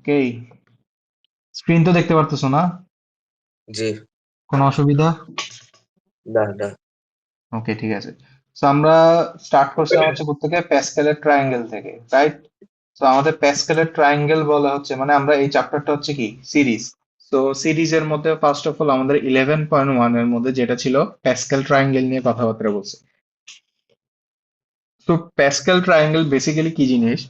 ওকে, screen তো দেখতে পারতেছো না? জি। কোনো অসুবিধা? না, না। ওকে, ঠিক আছে। সো আমরা স্টার্ট করছিলাম হচ্ছে প্রত্যেকে প্যাসকেলের ট্রায়াঙ্গেল থেকে, রাইট? তো আমাদের প্যাসকেলের ট্রায়াঙ্গেল বলা হচ্ছে, মানে আমরা এই চ্যাপ্টারটা হচ্ছে কি সিরিজ। তো সিরিজের মধ্যে ফার্স্ট অফ অল আমাদের 11.1 এর মধ্যে যেটা ছিল প্যাসকেল ট্রায়াঙ্গেল নিয়ে কথাবার্তা বলছে। তো প্যাসকেল ট্রায়াঙ্গেল বেসিক্যালি কি জিনিস?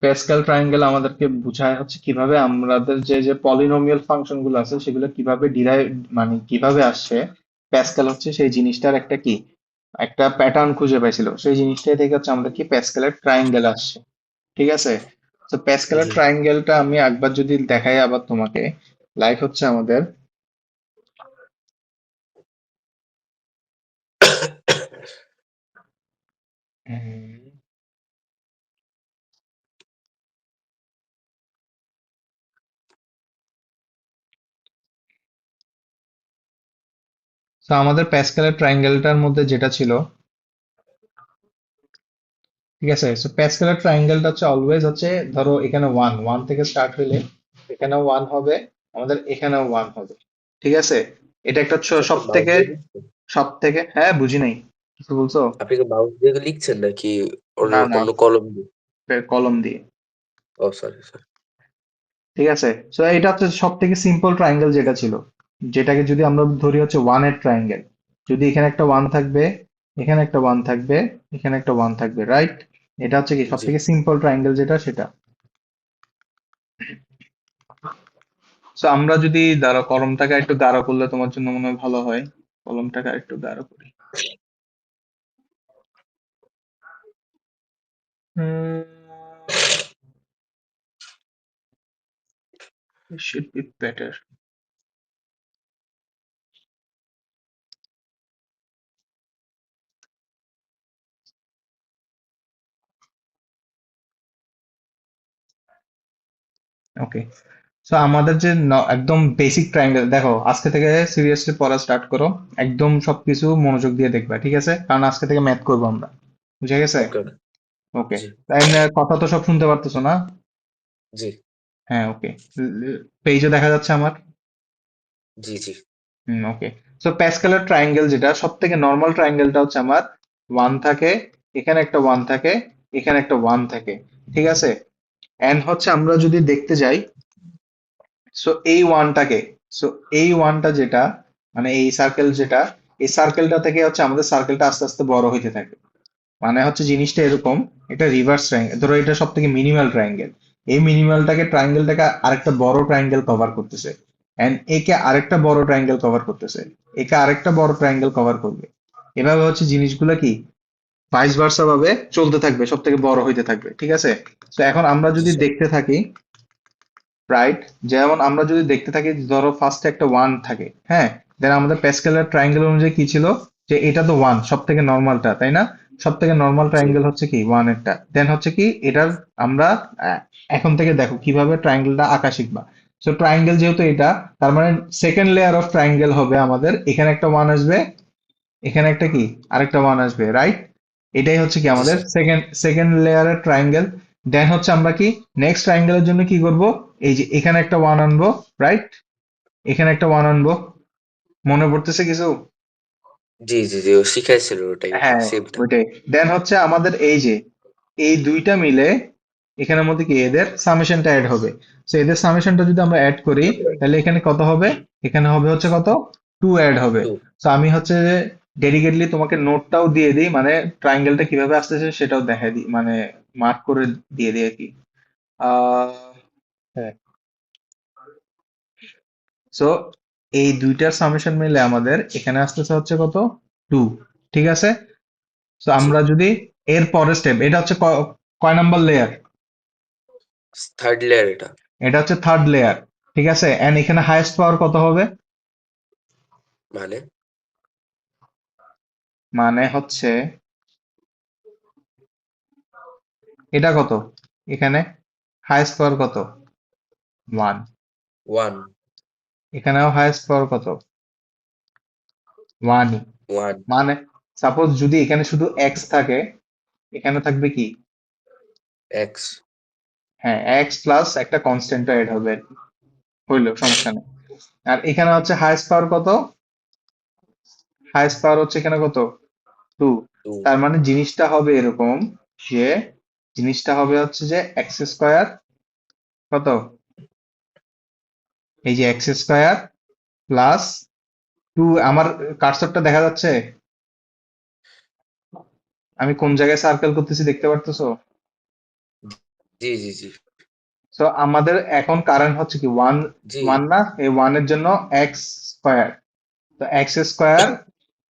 প্যাসকেল ট্রায়াঙ্গেল আমাদেরকে বোঝায় হচ্ছে কিভাবে আমাদের যে যে পলিনোমিয়াল ফাংশন গুলো আছে সেগুলো কিভাবে ডিরাইভ, মানে কিভাবে আসছে। প্যাসকেল হচ্ছে সেই জিনিসটার একটা কি, একটা প্যাটার্ন খুঁজে পাইছিল, সেই জিনিসটাই থেকে হচ্ছে আমরা কি প্যাসকেলের ট্রায়াঙ্গেল আসছে। ঠিক আছে। তো প্যাসকেলের জি। ট্রায়াঙ্গেলটা আমি একবার যদি দেখাই আবার তোমাকে, লাইক হচ্ছে আমাদের তো আমাদের প্যাসকেলের ট্রায়াঙ্গেলটার মধ্যে যেটা ছিল, ঠিক আছে। সো প্যাসকেলের ট্রায়াঙ্গেলটা হচ্ছে অলওয়েজ হচ্ছে, ধরো এখানে ওয়ান ওয়ান থেকে স্টার্ট হইলে এখানেও ওয়ান হবে, আমাদের এখানেও ওয়ান হবে। ঠিক আছে। এটা একটা আপনি সব মাউস থেকে, দিয়ে লিখছেন? হ্যাঁ বুঝি নাই, কিছু বলছো? আপনি কি মাউস দিয়ে লিখছেন নাকি অন্য না না, অন্য কলম দিয়ে? কলম দিয়ে। ও সরি, সরি। ঠিক আছে। সো এটা হচ্ছে সব থেকে সিম্পল ট্রায়াঙ্গেল যেটা ছিল, যেটাকে যদি আমরা ধরি হচ্ছে ওয়ানের ট্রায়াঙ্গেল। যদি এখানে একটা ওয়ান থাকবে, এখানে একটা ওয়ান থাকবে, এখানে একটা ওয়ান থাকবে, রাইট? এটা হচ্ছে কি সব জি। থেকে সিম্পল ট্রায়াঙ্গেল যেটা সেটা। সো আমরা যদি দাঁড়া কলমটাকে একটু গাঢ় করলে তোমার জন্য মনে হয় ভালো হয়। কলমটাকে একটু গাঢ় করি। It should be better. Okay. So আমাদের যে একদম বেসিক ট্রায়াঙ্গেল, দেখো আজকে থেকে সিরিয়াসলি পড়া স্টার্ট করো। একদম সবকিছু মনোযোগ দিয়ে দেখবা, ঠিক আছে? কারণ আজকে থেকে ম্যাথ করবো আমরা। বুঝে গেছে? ওকে, ওকে। ওকে। জি, তাই কথা তো সব শুনতে পারতেছো না? জি, হ্যাঁ, ওকে। পেজে দেখা যাচ্ছে আমার? জি, জি। ওকে। সো প্যাসকেলের ট্রায়াঙ্গেল যেটা সব থেকে নর্মাল ট্রায়াঙ্গেলটা হচ্ছে আমার ওয়ান থাকে, এখানে একটা ওয়ান থাকে, এখানে একটা ওয়ান থাকে। ঠিক আছে। এন্ড হচ্ছে আমরা যদি দেখতে যাই, সো এই ওয়ানটাকে, সো এই ওয়ানটা যেটা, মানে এই সার্কেল যেটা, এই সার্কেলটা থেকে হচ্ছে আমাদের সার্কেলটা আস্তে আস্তে বড় হইতে থাকে। মানে হচ্ছে জিনিসটা এরকম, এটা রিভার্স ট্রায়াঙ্গেল, ধরো এটা সব থেকে মিনিমাল ট্রায়াঙ্গেল। এই মিনিমালটাকে ট্রায়াঙ্গেলটাকে আরেকটা বড় ট্রায়াঙ্গেল কভার করতেছে, এন্ড একে আরেকটা বড় ট্রায়াঙ্গেল কভার করতেছে, একে আরেকটা বড় ট্রায়াঙ্গেল কভার করবে। এভাবে হচ্ছে জিনিসগুলো কি ভাইস ভার্সা ভাবে চলতে থাকবে, সব থেকে বড় হইতে থাকবে। ঠিক আছে। তো এখন আমরা জি, যদি স্যার। দেখতে থাকি, রাইট, যেমন আমরা যদি দেখতে থাকি, ধরো ফার্স্টে একটা ওয়ান থাকে, হ্যাঁ। দেন আমাদের প্যাসকেলের ট্রায়াঙ্গেল অনুযায়ী কি ছিল, যে এটা তো ওয়ান সব থেকে নর্মালটা, তাই না? সব থেকে নর্মাল জি। ট্রায়াঙ্গেল হচ্ছে কি ওয়ান এরটা। দেন হচ্ছে কি এটার আমরা এখন থেকে দেখো কিভাবে ট্রায়াঙ্গেলটা আঁকা শিখবা। সো ট্রায়াঙ্গেল যেহেতু এটা, তার মানে সেকেন্ড লেয়ার অফ ট্রায়াঙ্গেল হবে আমাদের, এখানে একটা ওয়ান আসবে, এখানে একটা কি আরেকটা ওয়ান আসবে, রাইট? এটাই হচ্ছে কি জি, আমাদের স্যার। সেকেন্ড লেয়ারের ট্রায়াঙ্গেল। দেন হচ্ছে আমরা কি নেক্সট ট্রায়াঙ্গেলের জন্য কি করব, এই যে এখানে একটা ওয়ান আনবো, রাইট? এখানে একটা ওয়ান আনবো। মনে পড়তেছে কিছু? জি, জি, জি। ও শিখাইছিল ওটাই, ওটাই। হ্যাঁ, সেমটা। ওইটাই। দেন হচ্ছে আমাদের এই যে এই দুইটা মিলে এখানের মধ্যে কি এদের সামেশনটা অ্যাড হবে। তো এদের সামেশনটা যদি আমরা অ্যাড করি, তাহলে এখানে কত হবে? এখানে হবে হচ্ছে কত, টু অ্যাড হবে। 2। তো আমি হচ্ছে যে ডেডিকেটলি তোমাকে নোটটাও দিয়ে দিই, মানে ট্রায়াঙ্গেলটা কিভাবে আসতেছে সেটাও দেখাই দিই, মানে মার্ক করে দিয়ে দিই আর কি। আহ হ্যাঁ। সো এই দুইটার সামেশন মিলে আমাদের এখানে আসতেছে হচ্ছে কত, টু। ঠিক আছে। তো জি। আমরা যদি এর পরের স্টেপ, এটা হচ্ছে কয় নাম্বার লেয়ার? 3rd লেয়ার এটা। এটা হচ্ছে থার্ড লেয়ার। ঠিক আছে। এন্ড এখানে হাইয়েস্ট পাওয়ার কত হবে? মানে? মানে হচ্ছে এটা কত, এখানে হাইয়েস্ট পাওয়ার কত, ওয়ান। 1, এখানেও হাইয়েস্ট পাওয়ার কত, ওয়ানই। 1। মানে সাপোজ যদি এখানে শুধু এক্স থাকে, এখানে থাকবে কি, এক্স। হ্যাঁ, এক্স প্লাস একটা কনস্ট্যান্ট অ্যাড হবে, হইলো সমস্যা নেই। আর এখানে হচ্ছে হাইয়েস্ট পাওয়ার কত? হাইয়েস্ট পাওয়ার হচ্ছে এখানে কত? 2। 2, তার মানে জিনিসটা হবে এরকম যে জিনিসটা হবে হচ্ছে যে এক্স স্কোয়ার কত, এই যে এক্স স্কোয়ার প্লাস 2। আমার কার্সরটা দেখা যাচ্ছে? আমি কোন জায়গায় সার্কেল করতেছি দেখতে পারতেছো? জি, জি, জি, সো আমাদের এখন কারেন্ট হচ্ছে কি ওয়ান, জি, ওয়ান না, এই ওয়ানের জন্য এক্স স্কোয়ার, তো এক্স স্কোয়ার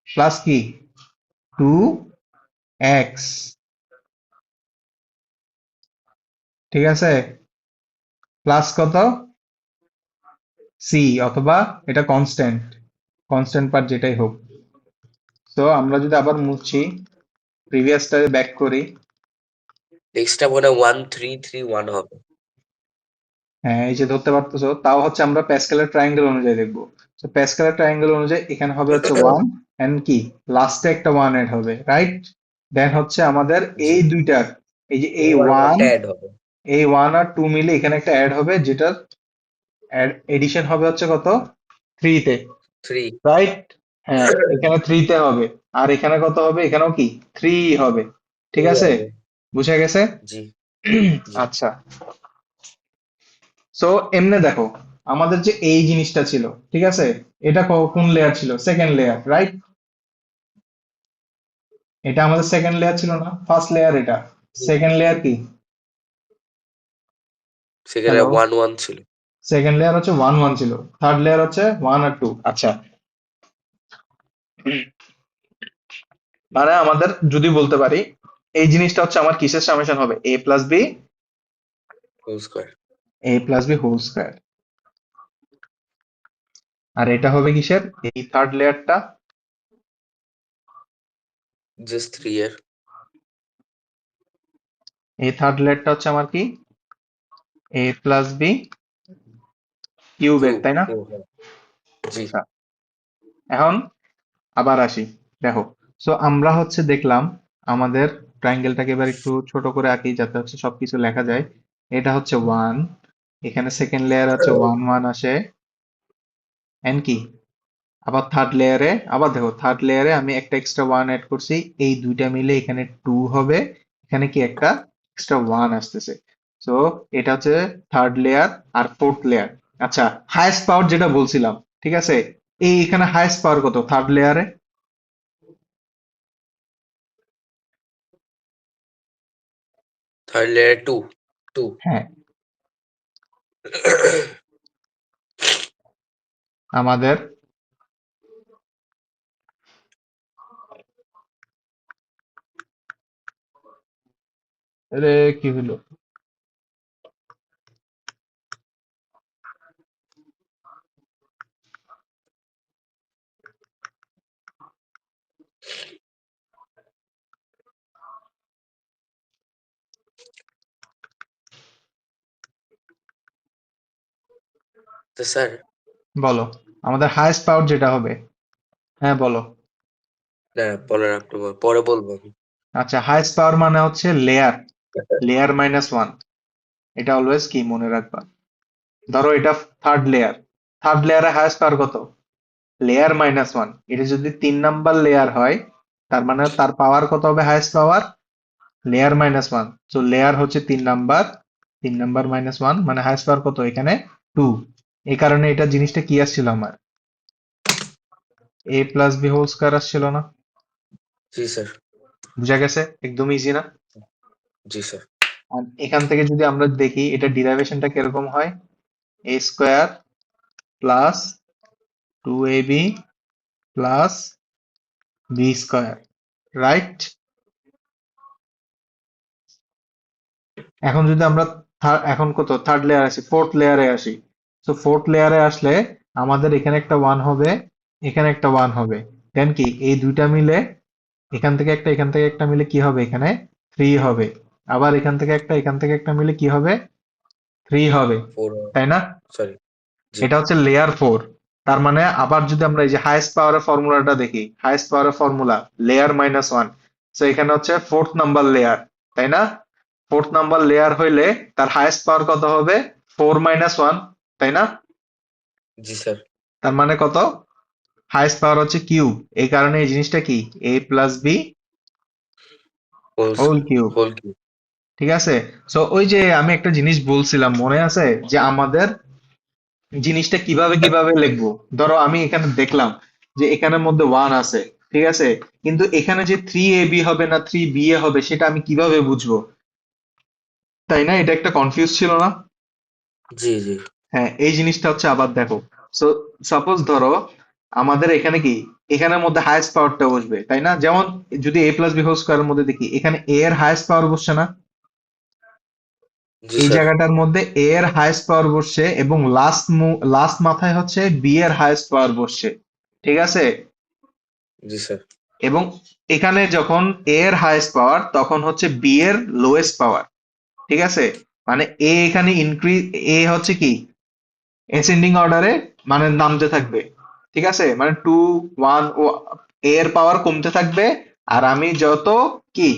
প্লাস কি 2x, ঠিক আছে, প্লাস কত সি, অথবা এটা কনস্ট্যান্ট, কনস্ট্যান্ট পার্ট যেটাই হোক। তো আমরা যদি আবার মুছছি, প্রিভিয়াসটারে ব্যাক করি, নেক্সটটা মনে হয় 1331 হবে। হ্যাঁ এই যে ধরতে পারতেছো, তাও হচ্ছে আমরা প্যাসকেলের ট্রায়াঙ্গেল অনুযায়ী দেখবো। তো প্যাসকেলের ট্রায়াঙ্গেল অনুযায়ী এখানে হবে হচ্ছে ওয়ান, এন্ড কি লাস্টে একটা ওয়ান এড হবে, রাইট? দেন হচ্ছে আমাদের জি, এই দুইটার, এই যে এই এর আর ওয়ান, একটা অ্যাড হবে। এই ওয়ান আর টু মিলে এখানে একটা অ্যাড হবে, যেটার এডিশন হবে হচ্ছে কত, থ্রিতে, 3, রাইট? হ্যাঁ, এখানে থ্রিতে হবে। আর এখানে কত হবে? এখানেও কি থ্রি হবে, ঠিক 3 আছে? হবে। বুঝা গেছে? জি, জি, আচ্ছা, সো এমনে দেখো, আমাদের যে এই জিনিসটা ছিল, ঠিক আছে, এটা কোন লেয়ার ছিল? Second layer, right? এটা আমাদের সেকেন্ড লেয়ার ছিল না? ফার্স্ট লেয়ার এটা। জি। সেকেন্ড লেয়ার কি? সেখানে হ্যালো, 1 1 ছিল। সেকেন্ড লেয়ার হচ্ছে ওয়ান ওয়ান ছিল, থার্ড লেয়ার হচ্ছে ওয়ান আর টু। আচ্ছা, মানে আমাদের যদি বলতে পারি এই জিনিসটা হচ্ছে আমার কিসের সামেশন হবে? এ প্লাস বি, হোল স্কয়ার। এ প্লাস বি হোল স্কয়ার। আর এটা হবে কিসের? এই থার্ড লেয়ারটা, জাস্ট 3 এর এই থার্ড লেয়ারটা হচ্ছে আমার কি? এ প্লাস বি কিউবের, কিউব। তাই না? ও হ্যাঁ। জি, আচ্ছা, এখন আবার আসি, দেখো। সো আমরা হচ্ছে দেখলাম আমাদের ট্রায়াঙ্গেলটাকে এবার একটু ছোট করে আঁকি যাতে হচ্ছে সবকিছু লেখা যায়। এটা হচ্ছে ওয়ান, এখানে সেকেন্ড লেয়ার হচ্ছে ওয়ান ওয়ান আসে, এন্ড কি আবার থার্ড লেয়ারে, আবার দেখো থার্ড লেয়ারে আমি একটা এক্সট্রা ওয়ান অ্যাড করছি, এই দুইটা মিলে এখানে টু হবে, এখানে কি একটা এক্সট্রা ওয়ান আসতেছে। সো এটা হচ্ছে থার্ড লেয়ার আর ফোর্থ লেয়ার। আচ্ছা, হাইয়েস্ট পাওয়ার যেটা বলছিলাম, ঠিক আছে, এই এখানে হাইয়েস্ট পাওয়ার কত থার্ড লেয়ারে? Third layer 2, 2। হ্যাঁ, আমাদের রে কি হলো? তো স্যার, বলো, আমাদের হাইয়েস্ট পাওয়ার যেটা হবে। হ্যাঁ বলো। না বলেন, আপনি পরে বলবো আমি। আচ্ছা, হাইয়েস্ট পাওয়ার মানে হচ্ছে লেয়ার, লেয়ার মাইনাস ওয়ান, এটা অলওয়েজ কি মনে রাখবা। ধরো এটা থার্ড লেয়ার, থার্ড লেয়ারে হাইয়েস্ট পাওয়ার কত? Layer minus one. এটা যদি 3 নাম্বার লেয়ার হয়, তার মানে তার পাওয়ার কত হবে? হাইয়েস্ট পাওয়ার লেয়ার মাইনাস ওয়ান। তো লেয়ার হচ্ছে 3 নাম্বার, 3 নাম্বার মাইনাস ওয়ান মানে হাইয়েস্ট পাওয়ার কত এখানে? টু। এই কারণে এটা জিনিসটা কি আসছিল আমার? এ প্লাস বি হোল স্কয়ার আসছিল না? জি স্যার, বুঝা গেছে? একদম ইজি না? জি স্যার। আর এখান থেকে যদি আমরা দেখি এটা ডিরাইভেশনটা কিরকম হয়, a square plus 2ab plus B square, right? এখন যদি আমরা এখন কত থার্ড লেয়ার আসি, ফোর্থ লেয়ারে আসি। তো ফোর্থ লেয়ারে আসলে আমাদের এখানে একটা ওয়ান হবে, এখানে একটা ওয়ান হবে, দেন কি এই দুইটা মিলে এখান থেকে একটা এখান থেকে একটা মিলে কি হবে? এখানে থ্রি হবে। আবার এখান থেকে একটা এখান থেকে একটা মিলে কি হবে? থ্রি হবে, 4, তাই না? সরি। জি, এটা হচ্ছে লেয়ার ফোর। তার মানে আবার যদি আমরা এই যে হাইয়েস্ট পাওয়ারের ফর্মুলাটা দেখি, হাইয়েস্ট পাওয়ারের ফর্মুলা লেয়ার মাইনাস ওয়ান, তো এখানে হচ্ছে ফোর্থ নাম্বার লেয়ার, তাই না? ফোর্থ নাম্বার লেয়ার হইলে তার হাইয়েস্ট পাওয়ার কত হবে? 4 - 1, তাই না? জি স্যার। তার মানে কত? হাইয়েস্ট পাওয়ার হচ্ছে কিউব। এই কারণে এই জিনিসটা কি, a plus B whole whole cube. Whole cube. ঠিক আছে। সো ওই যে আমি একটা জিনিস বলছিলাম মনে আছে, যে আমাদের জিনিসটা কিভাবে কিভাবে লিখবো। ধরো আমি এখানে দেখলাম যে এখানের মধ্যে ওয়ান আছে, ঠিক আছে, কিন্তু এখানে যে 3ab হবে না 3ba হবে সেটা আমি কিভাবে বুঝবো? তাই না, এটা একটা কনফিউজ ছিল না? জি জি হ্যাঁ, এই জিনিসটা হচ্ছে আবার দেখো। সো সাপোজ ধরো আমাদের এখানে কি, এখানের মধ্যে হাইয়েস্ট পাওয়ারটা বসবে, তাই না? যেমন যদি a প্লাস বি হোল স্কোয়ারের মধ্যে দেখি, এখানে a এর হাইয়েস্ট পাওয়ার বসছে না? জি এই স্যার। জায়গাটার মধ্যে a এর হাইয়েস্ট পাওয়ার বসছে এবং লাস্ট মাথায় হচ্ছে b এর হাইয়েস্ট পাওয়ার বসছে, ঠিক আছে। জি স্যার। এবং এখানে যখন a এর হাইয়েস্ট পাওয়ার তখন হচ্ছে b এর লোয়েস্ট পাওয়ার, ঠিক আছে। মানে a এখানে ইনক্রিজ, a হচ্ছে কি অ্যাসেন্ডিং অর্ডারে মানে নামতে থাকবে, ঠিক আছে, মানে 2 1 ও a এর পাওয়ার কমতে থাকবে। আর আমি যত কি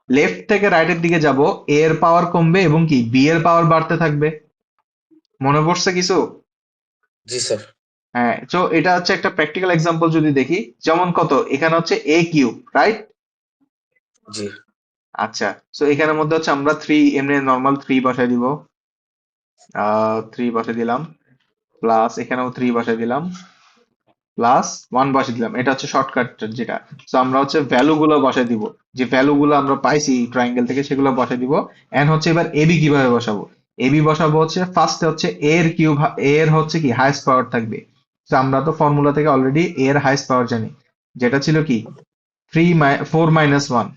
লেফট থেকে রাইটের দিকে যাব, a এর পাওয়ার কমবে এবং কি b এর পাওয়ার বাড়তে থাকবে। মনে পড়ছে কিছু? জি স্যার। হ্যাঁ, তো এটা হচ্ছে একটা প্র্যাকটিক্যাল এক্সাম্পল যদি দেখি, যেমন কত এখানে হচ্ছে a কিউব, রাইট? জি আচ্ছা, সো এখানের মধ্যে হচ্ছে আমরা থ্রি, এমনি নর্মাল থ্রি বসাই দিব, থ্রি বসাই দিলাম, প্লাস এখানেও থ্রি বসাই দিলাম, প্লাস ওয়ান বসাই দিলাম। এটা হচ্ছে শর্টকাট যেটা। তো আমরা হচ্ছে ভ্যালু গুলো বসাই দিব, যে ভ্যালু গুলো আমরা পাইছি ট্রায়াঙ্গেল থেকে সেগুলো বসাই দিব। এন্ড হচ্ছে এবার এবি কিভাবে বসাবো? এবি বসাবো হচ্ছে ফার্স্টে হচ্ছে এ এর কিউব, এ এর হচ্ছে কি হাইয়েস্ট পাওয়ার থাকবে। তো আমরা তো ফর্মুলা থেকে অলরেডি এ এর হাইয়েস্ট পাওয়ার জানি, যেটা ছিল কি 4 - 1,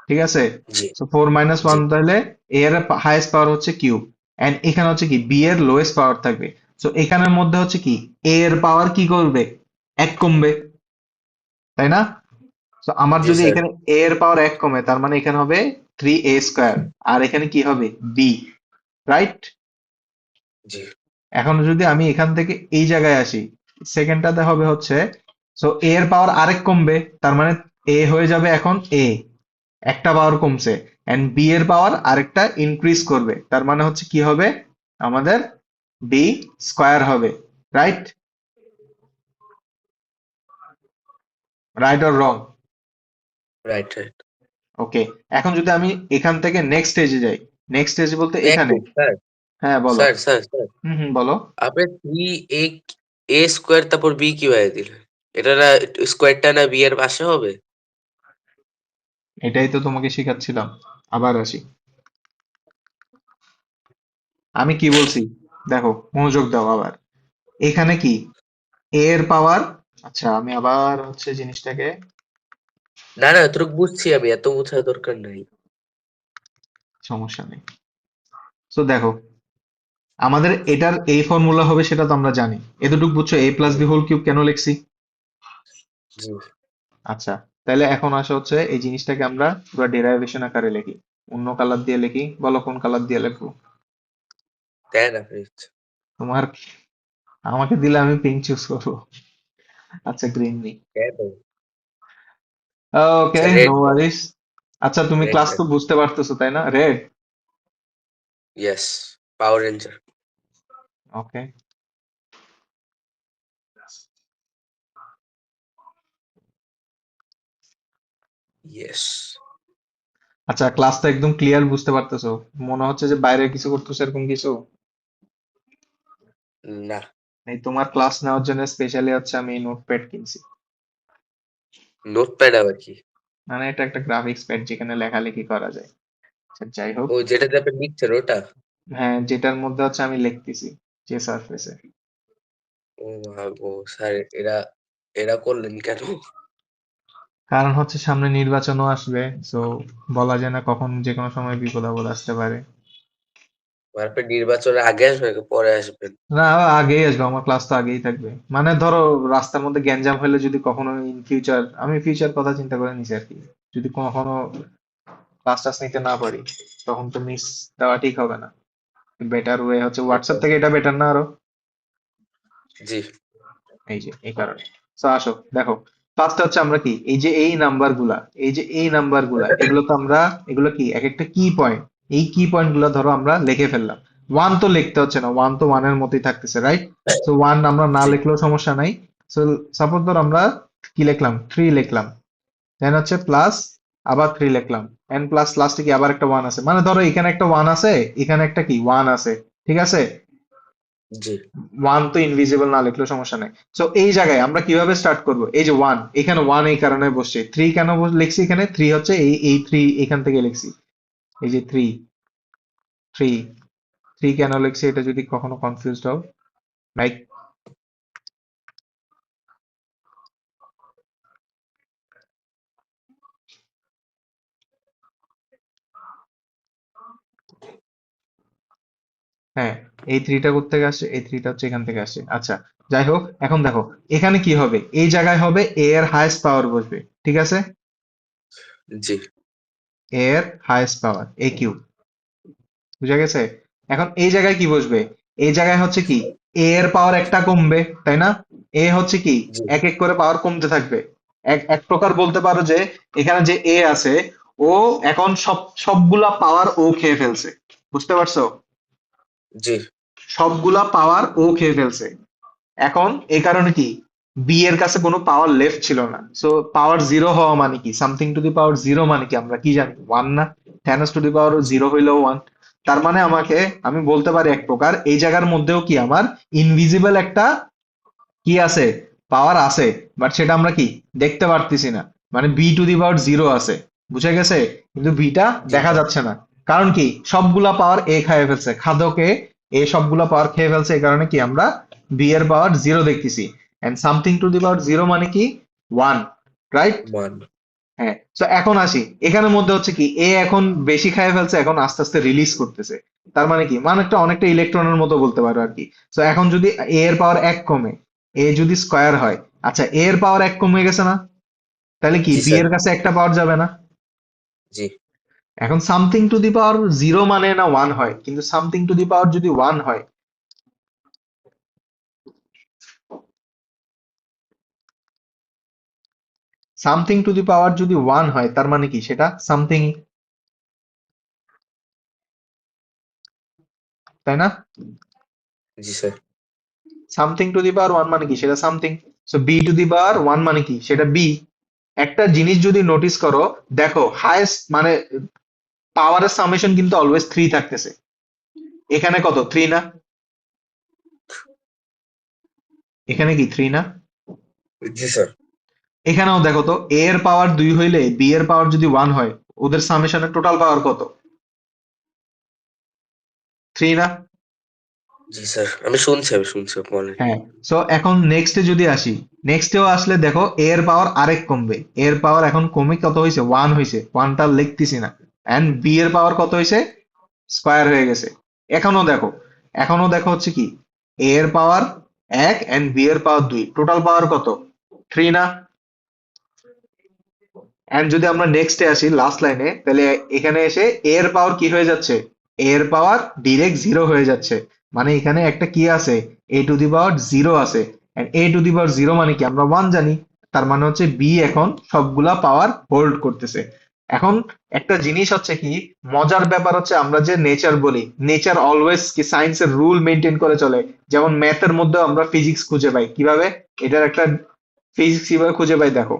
ঠিক আছে। জি সো 4 - 1 জি তাহলে a এর হাইয়েস্ট পাওয়ার হচ্ছে কিউব, এন্ড এখানে হচ্ছে কি b এর লোয়েস্ট পাওয়ার থাকবে। সো এখানের মধ্যে হচ্ছে কি a এর পাওয়ার কি করবে, এক কমবে, তাই না? সো আমার জি যদি স্যার। এখানে a এর পাওয়ার এক কমে, তার মানে এখানে হবে 3a² আর এখানে কি হবে b, রাইট? জি এখন যদি আমি এখান থেকে এই জায়গায় আসি, সেকেন্ডটাতে হবে হচ্ছে, সো a এর পাওয়ার আরেক কমবে, তার মানে a হয়ে যাবে এখন a, একটা পাওয়ার কমছে, এন্ড বি এর পাওয়ার আরেকটা ইনক্রিজ করবে, তার মানে হচ্ছে কি হবে আমাদের বি স্কয়ার হবে, right? Right or wrong? Right right. Okay. এখন যদি আমি এখান থেকে নেক্সট স্টেজে যাই, নেক্সট স্টেজ বলতে এক এখানে। Minute sir. হ্যাঁ বলো। স্যার স্যার স্যার, হুম হুম, বলো। আপনি থ্রি এ এ স্কোয়ার তারপর বি কিভাবে দিলেন? এটা না স্কোয়ারটা না বি এর পাশে হবে? এটাই তো তোমাকে শেখাচ্ছিলাম, আবার আসি। আমি কি বলছি দেখো, মনোযোগ দাও আবার। এখানে কি এ এর পাওয়ার, আচ্ছা আমি আবার হচ্ছে জিনিসটাকে, না না, এতটুকু বুঝছি আমি, এত বোঝার দরকার নাই। সমস্যা নেই। তো দেখো, আমাদের এটার এই ফর্মুলা হবে সেটা তো আমরা জানি, এতটুকু বুঝছো a plus B whole cube কেন লিখছি? জি। আচ্ছা, তাহলে এখন আসা হচ্ছে এই জিনিসটাকে আমরা পুরো ডেরাইভেশন আকারে লিখি, অন্য কালার দিয়ে লিখি, বলো কোন কালার দিয়ে লিখবো? দেন আপনি ইচ্ছা। তোমার, আমাকে দিলে আমি পিঙ্ক চুজ করবো। আচ্ছা গ্রিন নেই। দেন। ওকে, আচ্ছা রেড নো দেন। ওয়ারিস। আচ্ছা তুমি রেড ক্লাস দেন। তো বুঝতে পারতেছো তাই না, রেড? Yes. Power ranger. Okay. Yes. আচ্ছা ক্লাস তো একদম ক্লিয়ার বুঝতে পারতেছো? মনে হচ্ছে যে বাইরে কিছু করতেছো এরকম কিছু? না। এই তোমার ক্লাস নেওয়ার জন্য স্পেশালি হচ্ছে আমি নোটপ্যাড কিনছি। নোটপ্যাড আবার কি? মানে এটা একটা গ্রাফিক্স প্যাড যেখানে লেখালেখি করা যায়। আচ্ছা, যাই হোক। ও, যেটাতে আপনি লিখছেন ওটা? হ্যাঁ, যেটার মধ্যে হচ্ছে আমি লিখতেছি, যে সারফেসে। ও ও স্যার, এরা এরা করলেন কেন? কারণ হচ্ছে সামনে নির্বাচনও আসবে, সো বলা যায় না কখন যে কোনো সময় বিপদ আপদ আসতে পারে। আপনি নির্বাচনের আগে আসবেন নাকি পরে আসবেন? না, আগেই আসবে, আমার ক্লাস তো আগেই থাকবে। মানে ধরো রাস্তার মধ্যে গ্যাঞ্জাম হলে যদি কখনো ইন ফিউচার, আমি ফিউচার কথা চিন্তা করে নিছি আর কি, যদি কখনো ক্লাস টাস নিতে না পারি তখন তো মিস দেওয়া ঠিক হবে না। বেটার ওয়ে হচ্ছে হোয়াটসঅ্যাপ থেকে, এটা বেটার না আরো? জি এই যে এই কারণে। তো আসো দেখো, ফার্স্টে হচ্ছে আমরা কি এই যে এই নাম্বার গুলা, এই যে এই নাম্বার গুলা, এগুলো তো আমরা, এগুলো কি এক একটা কি পয়েন্ট, এই কি পয়েন্ট গুলো ধরো আমরা লিখে ফেললাম। ওয়ান তো লিখতে হচ্ছে না, ওয়ান তো ওয়ানের মতোই থাকতেছে, রাইট? সো ওয়ান আমরা না জি লিখলেও সমস্যা নাই। সো সাপোজ ধর আমরা কি লিখলাম, থ্রি লিখলাম, দেন হচ্ছে প্লাস আবার থ্রি লিখলাম, এন্ড প্লাস লাস্টে কি আবার একটা ওয়ান আছে, মানে ধরো এখানে একটা ওয়ান আছে, এখানে একটা কি ওয়ান আছে, ঠিক আছে? জি ওয়ান তো ইনভিজিবল, না লিখলেও সমস্যা নাই। সো এই জায়গায় আমরা কিভাবে স্টার্ট করব? এই যে ওয়ান, এখানে ওয়ান এই কারণে বসছে, থ্রি কেন লিখছি এখানে, থ্রি হচ্ছে এই থ্রি এখান থেকে লিখছি, এই যে থ্রি, থ্রি, থ্রি কেন লিখছি এটা যদি কখনো কনফিউজড হও, লাইক হ্যাঁ, এই থ্রিটা কোত্থেকে আসছে, এই থ্রিটা হচ্ছে এখান থেকে আসছে। আচ্ছা, যাই হোক, এখন দেখো এখানে কি হবে, এই জায়গায় হবে এ এর হাইয়েস্ট পাওয়ার বসবে, ঠিক আছে? জি এ এর হাইয়েস্ট পাওয়ার এ কিউ, বুঝা গেছে? এখন এই জায়গায় কি বসবে, এই জায়গায় হচ্ছে কি এ এর পাওয়ার একটা কমবে, তাই না? এ হচ্ছে কি জি এক এক করে পাওয়ার কমতে থাকবে। এক এক প্রকার বলতে পারো যে এখানে যে এ আছে, ও এখন সবগুলা পাওয়ার ও খেয়ে ফেলছে, বুঝতে পারছো? জি সবগুলা পাওয়ার ও খেয়ে ফেলছে। এখন এই কারণে কি বি এর কাছে কোনো পাওয়ার লেফট ছিল না। সো পাওয়ার জিরো হওয়া মানে কি, something to the power zero মানে কি আমরা কি জানি, ওয়ান না? Ten two the power G zero হইলেও ওয়ান। তার মানে আমাকে, আমি বলতে পারি এক প্রকার এই জায়গার মধ্যেও কি আমার ইনভিজিবল একটা কি আছে, পাওয়ার আছে, বাট সেটা আমরা কি দেখতে পারতেছি না। মানে B to the power zero আছে, বুঝে গেছে? কিন্তু বিটা জি দেখা স্যার যাচ্ছে না। কারণ কি সবগুলা পাওয়ার এ খেয়ে ফেলছে, খাদকে এ সবগুলা পাওয়ার খেয়ে ফেলছে, এই কারণে কি আমরা বি এর পাওয়ার জিরো দেখতেছি। And something to the power zero মানে কি ওয়ান, রাইট? ওয়ান হ্যাঁ, তো এখন আসি এখানের মধ্যে হচ্ছে কি এ এখন বেশি খাইয়ে ফেলছে, এখন আস্তে আস্তে রিলিজ করতেছে। তার মানে কি, মানে একটা অনেকটা ইলেকট্রনের মতো বলতে পারো আর কি। তো এখন যদি এ এর পাওয়ার এক কমে, এ যদি স্কয়ার হয়, আচ্ছা এ এর পাওয়ার এক কমে গেছে না? তাহলে কি জি বি স্যার এর কাছে একটা পাওয়ার যাবে না? জি এখন something to the power zero মানে না ওয়ান হয়, কিন্তু সামথিং টু দি পাওয়ার যদি ওয়ান হয়, সামথিং টু দি পাওয়ার যদি ওয়ান হয়, তার মানে কি সেটা সামথিং, তাই না? জি sir something to the power one মানে কি সেটা something. So B to the power one মানে কি সেটা বি। একটা জিনিস যদি নোটিস করো, দেখো হাইয়েস্ট মানে পাওয়ারের সামেশন কিন্তু অলওয়েজ থ্রি থাকতেছে। এখানে কত, থ্রি না? এখানে কি থ্রি না? জি স্যার এখানেও দেখো তো, এ এর পাওয়ার দুই হইলে বি এর পাওয়ার যদি ওয়ান হয়, ওদের সামেশনের টোটাল পাওয়ার কত, থ্রি না? জি স্যার আমি শুনছি বলেন হ্যাঁ। সো এখন নেক্সটে যদি আসি, নেক্সটেও আসলে দেখো এ এর পাওয়ার আরেক কমবে, এ এর পাওয়ার এখন কমে কত হয়েছে, ওয়ান হয়েছে, ওয়ানটা লিখতেছি না। এন্ড বি এর পাওয়ার কত হয়েছে, স্কয়ার হয়ে গেছে। এখনো দেখো, এখনো দেখো হচ্ছে কি এ এর পাওয়ার এক এন্ড বি এর পাওয়ার দুই, টোটাল পাওয়ার কত, থ্রি না? এন্ড যদি আমরা নেক্সটে আসি লাস্ট লাইনে, তাহলে এখানে এসে এ এর পাওয়ার কি হয়ে যাচ্ছে, এ এর পাওয়ার ডিরেক্ট জিরো হয়ে যাচ্ছে। মানে এখানে একটা কি আছে, এ টু দি পাওয়ার জিরো আছে। এ টু দি পাওয়ার জিরো মানে কি আমরা ওয়ান জানি। তার মানে হচ্ছে বি এখন সবগুলা পাওয়ার হোল্ড করতেছে। এখন একটা জিনিস হচ্ছে কি, মজার ব্যাপার হচ্ছে আমরা যে নেচার বলি, নেচার অলওয়েজ কি সায়েন্সের রুল মেনটেন করে চলে। যেমন ম্যাথের মধ্যেও আমরা ফিজিক্স খুঁজে পাই কিভাবে, এটার একটা ফিজিক্স কিভাবে খুঁজে পাই দেখো।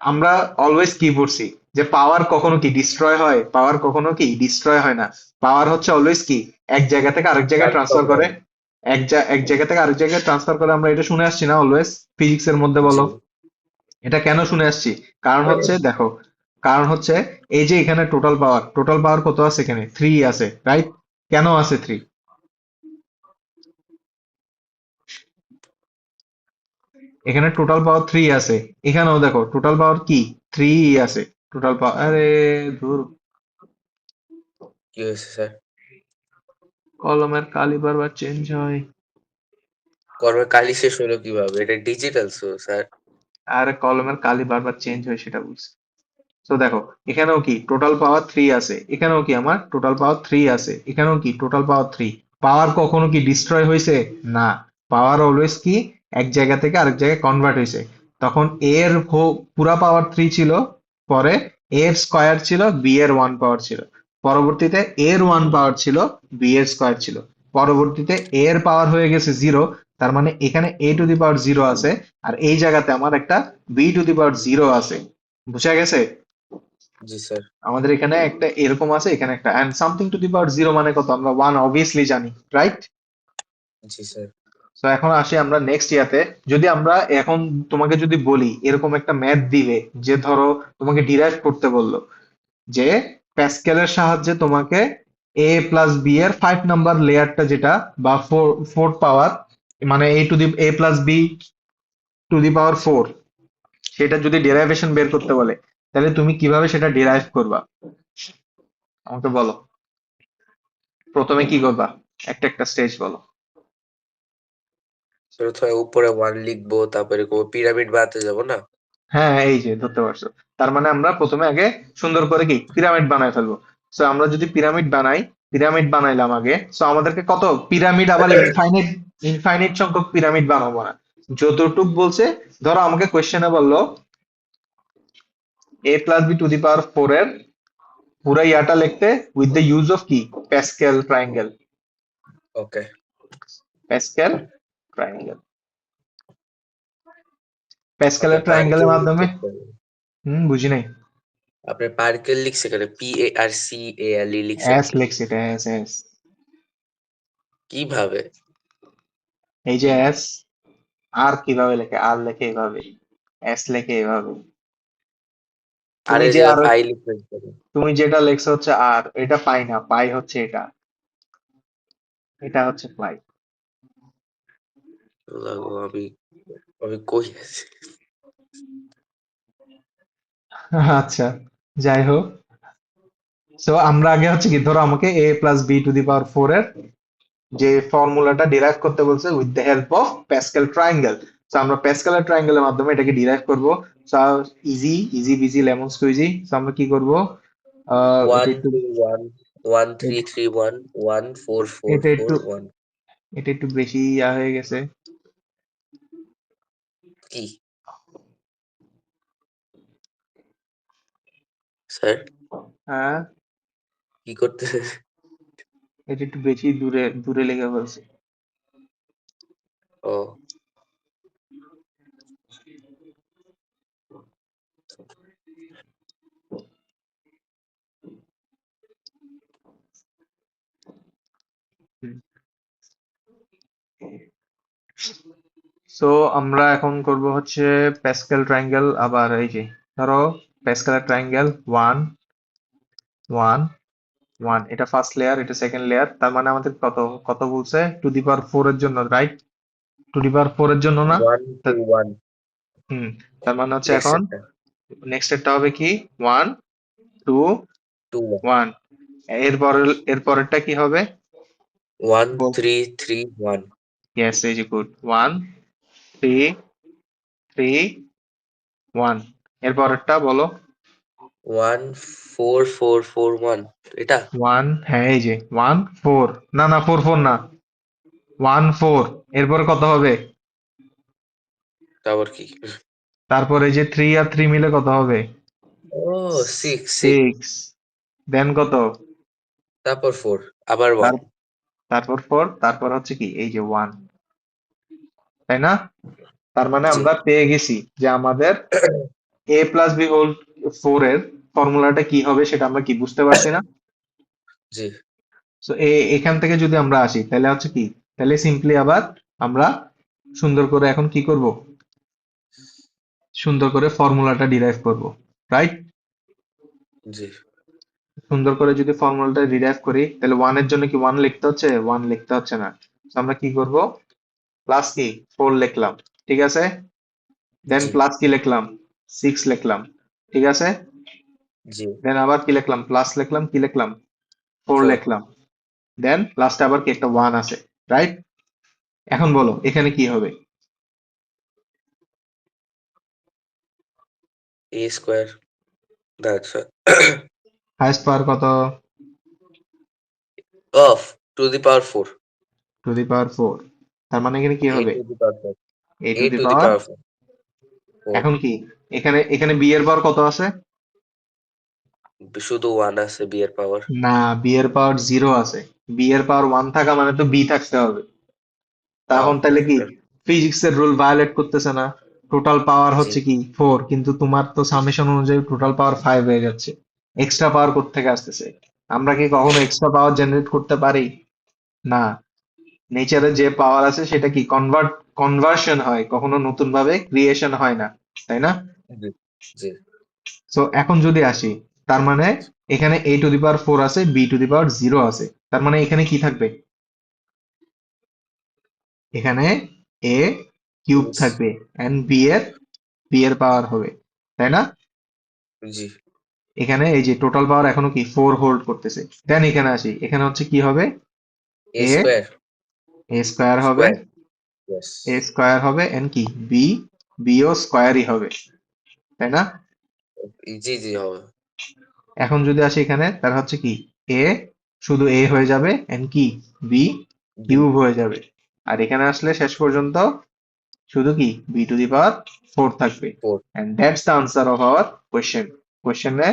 আমরা অলওয়েজ কি পড়ছি, যে পাওয়ার কখনো কি ডিস্ট্রয় হয়, পাওয়ার কখনো কি ডিস্ট্রয় হয় না। পাওয়ার হচ্ছে অলওয়েজ কি এক জায়গা থেকে আরেক জায়গায় ট্রান্সফার ট্রান্সফার করে, করে এক জায়গা থেকে আরেক জায়গায় ট্রান্সফার করে, আমরা এটা শুনে আসছি না অলওয়েজ ফিজিক্স এর মধ্যে, জি বলো এটা কেন শুনে আসছি? কারণ হচ্ছে দেখো, কারণ হচ্ছে এই যে এখানে টোটাল পাওয়ার কত আছে, এখানে থ্রি আছে, রাইট? কেন আছে থ্রি? এখানে টোটাল পাওয়ার থ্রি আছে, এখানেও দেখো টোটাল পাওয়ার কি থ্রি আছে। টোটাল পাওয়ার, আরে ধুর, কি হয়েছে স্যার কলমের কালি বারবার চেঞ্জ হয়। কর্মের কালি শেষ হলো কিভাবে এটা ডিজিটাল সো স্যার আর কলমের কালি বারবার চেঞ্জ হয় সেটা বলছি। তো দেখো এখানেও কি টোটাল পাওয়ার থ্রি আছে, এখানেও কি আমার টোটাল পাওয়ার থ্রি আছে, এখানেও কি টোটাল পাওয়ার থ্রি। পাওয়ার কখনো কি ডিস্ট্রয় হয়েছে? না, পাওয়ার অলওয়েজ কি এক জায়গা থেকে আরেক জায়গায় কনভার্ট হয়েছে। তখন এর পুরা পাওয়ার থ্রি ছিল, পরে এর স্কয়ার ছিল, বি এর ওয়ান পাওয়ার ছিল, পরবর্তীতে এর ওয়ান পাওয়ার ছিল, বি এর স্কোয়ার ছিল। পরবর্তীতে এ এর পাওয়ার হয়ে গেছে জিরো, তার মানে এখানে এ টু দি পাওয়ার জিরো আছে, আর এই জায়গাতে আমার একটা B to the power zero আছে। বুঝা গেছে? জি স্যার। আমাদের এখানে একটা এরকম আছে, এখানে একটা, and something to the power zero মানে কত, আমরা ওয়ান অবভিয়াসলি জানি, রাইট? জি স্যার। তো এখন আসি আমরা নেক্সট ইয়াতে। যদি আমরা এখন তোমাকে যদি বলি এরকম একটা ম্যাথ দিবে, যে ধরো তোমাকে ডিরাইভ করতে বললো যে প্যাসকেলের সাহায্যে তোমাকে এ প্লাস বি এর 5 নাম্বার লেয়ারটা যেটা, বা ফোর পাওয়ার, মানে a plus b to the power four, সেটা যদি ডেরাইভেশন বের করতে বলে, তাহলে তুমি কিভাবে সেটা ডিরাইভ করবা আমাকে বলো। প্রথমে কি করবা, একটা একটা স্টেজ বলো। প্রথমে উপরে 1 লিখবো, তারপরে পিরামিড বানাতে যাব না? হ্যাঁ, এই যে ধরতে পারছো। তার মানে আমরা প্রথমে আগে সুন্দর করে কি পিরামিড বানায় ফেলবো। সো আমরা যদি পিরামিড বানাই, পিরামিড বানাইলাম আগে, সো আমাদেরকে কত পিরামিড, আবার ইনফাইনাইট, ইনফাইনাইট সংখ্যক পিরামিড বানাবো না। যতটুক বলছে, ধরো আমাকে কোয়েশ্চেনে বললো a plus b to the power four এর পুরো ইয়াটা লিখতে উইথ দ্য ইউজ অফ কি, Pascal triangle. Okay. Pascal triangle, আপনি প্যাসকেলের ট্রায়াঙ্গেলের পার্কেল মাধ্যমে। লিখছেন কেন? বুঝি নাই। আপনি পার্কেল লিখছে কেন? PARCALE লিখছেন এস কেন? লিখছি, এটা এস এস। কিভাবে? এই যে এস, আর কিভাবে লেখে, আর লেখে এইভাবে, এস লেখে এইভাবে। আর তুমি এই যে জায়গায় আর, পাই লিখছেন কেন? তুমি যেটা লেখছো হচ্ছে আর, এটা পাই না, পাই হচ্ছে এটা, এটা হচ্ছে পাই। লাগো আমি আমি কই আছি? আচ্ছা, যাই হোক। সো আমরা আগে হচ্ছে কি, ধরো আমাকে a plus b to the power four এর যে ফর্মুলাটা ডিরাইভ করতে বলছে with the help of Pascal triangle. তো আমরা প্যাসকেলের ট্রায়াঙ্গেলের মাধ্যমে এটাকে ডিরাইভ করব। So easy easy peasy lemon squeezy. So আমরা কি করব, এটা ওয়ান একটু, টু ওয়ান, ওয়ান থ্রি এ- three one, one four four এটা ফোর একটু, ওয়ান। এটা একটু বেশি হয়ে গেছে। কি স্যার? হ্যাঁ, কি করতেছে? এটা একটু বেশি দূরে দূরে লেগে বলছে। ও, সো আমরা এখন করব হচ্ছে প্যাসকেল ট্রায়াঙ্গেল। আবার এই যে ধরো প্যাসকেলের ট্রায়াঙ্গেল ওয়ান ওয়ান ওয়ান, এটা ফার্স্ট লেয়ার, এটা সেকেন্ড লেয়ার, তার মানে আমাদের কত, কত বলছে টু দি পাওয়ার ফোর এর জন্য, right? Two the power four এর জন্য না? ওয়ান টু তা- ওয়ান। হুম, তার মানে হচ্ছে নেক্সট এখন একটা নেক্সট একটা হবে কি, one two two one, one. এর পরেরটা কি হবে? One three three one, yes, এই যে good, one three three one. এর পরেরটা বলো। One four four four one. এটা ওয়ান, হ্যাঁ এই যে ওয়ান ফোর, না না ফোর ফোর না, ওয়ান ফোর। এরপরে কত হবে? তারপর কি? তারপর এই যে থ্রি আর থ্রি মিলে কত হবে? ও, সিক্স সিক্স। সিক্স। দেন কত? তারপর ফোর, আবার তার ওয়ান। তারপর ফোর, তারপর হচ্ছে কি এই যে ওয়ান, তাই না? তার মানে জি। আমরা পেয়ে গেছি যে আমাদের এ প্লাস বি হোল ফোর এর ফর্মুলাটা কি হবে, সেটা আমরা কি বুঝতে পারছি না? জি তো এখান থেকে যদি আমরা আসি, তাহলে হচ্ছে কি, তাহলে সিম্পলি আবার আমরা সুন্দর করে এখন কি করব, সুন্দর করে ফর্মুলাটা ডিরাইভ করব, রাইট? জি। সুন্দর করে যদি ফর্মুলাটা ডিরাইভ করি, তাহলে ওয়ান এর জন্য কি ওয়ান লিখতে হচ্ছে? ওয়ান লিখতে হচ্ছে না। তো আমরা কি করব, প্লাস কি ফোর লিখলাম, ঠিক আছে? দেন জি প্লাস কি লিখলাম, সিক্স লিখলাম, ঠিক আছে? জি। দেন আবার কি লিখলাম, প্লাস লিখলাম, কি লিখলাম, ফোর ফোর। লিখলাম। দেন লাস্টে আবার কি একটা ওয়ান আছে, রাইট? এখন বলো এখানে কি হবে? এ স্কোয়ার, আচ্ছা, হাইস্ট পাওয়ার কত? Of two the power four. Two the power four. তার মানে এখানে কি এ হবে, two the power four. A A to the two the power. Power four. Four. এখন কি, এখানে এখানে বি এর পাওয়ার কত আছে? শুধু 1 আছে বি এর পাওয়ার। না, বি এর পাওয়ার 0 আছে। বি এর পাওয়ার 1 থাকা মানে তো বি থাকতে হবে। তখন তাহলে কি ফিজিক্সের রুল ভায়োলেট করতেছে না? টোটাল পাওয়ার জি হচ্ছে কি 4, কিন্তু তোমার তো সামেশন অনুযায়ী টোটাল পাওয়ার 5 হয়ে যাচ্ছে। এক্সট্রা পাওয়ার কোত্থেকে আসতেছে? আমরা কি কখনো এক্সট্রা পাওয়ার জেনারেট করতে পারি? না। নেচারে যে পাওয়ার আছে সেটা কি কনভার্সন হয়, কখনো নতুন ভাবে ক্রিয়েশন হয় না, তাই না? জি জি সো এখন যদি আসি, তার মানে এখানে a টু দি পাওয়ার 4 আছে, b টু দি পাওয়ার 0 আছে, তার মানে এখানে কি থাকবে? এখানে a কিউব ইস, থাকবে এন্ড b এর পাওয়ার হবে, তাই না? জি এখানে এই যে টোটাল পাওয়ার এখনো কি 4 হোল্ড করতেছে। দেন এখানে আসি, এখানে হচ্ছে কি হবে? এ a স্কোয়ার a স্কয়ার হবে, স্কোয়ার ইয়েস এন্ড কি b ও স্কয়ারই হবে, তাই না? জি জি হবে এখন যদি আসি এখানে, তার হচ্ছে কি a শুধু a হয়ে যাবে এন্ড কি b বি কিউব হয়ে যাবে। আর এখানে আসলে শেষ পর্যন্ত শুধু কি b টু দি পাওয়ার 4 থাকবে। Four and that's the answer of our question. কোশ্চেনে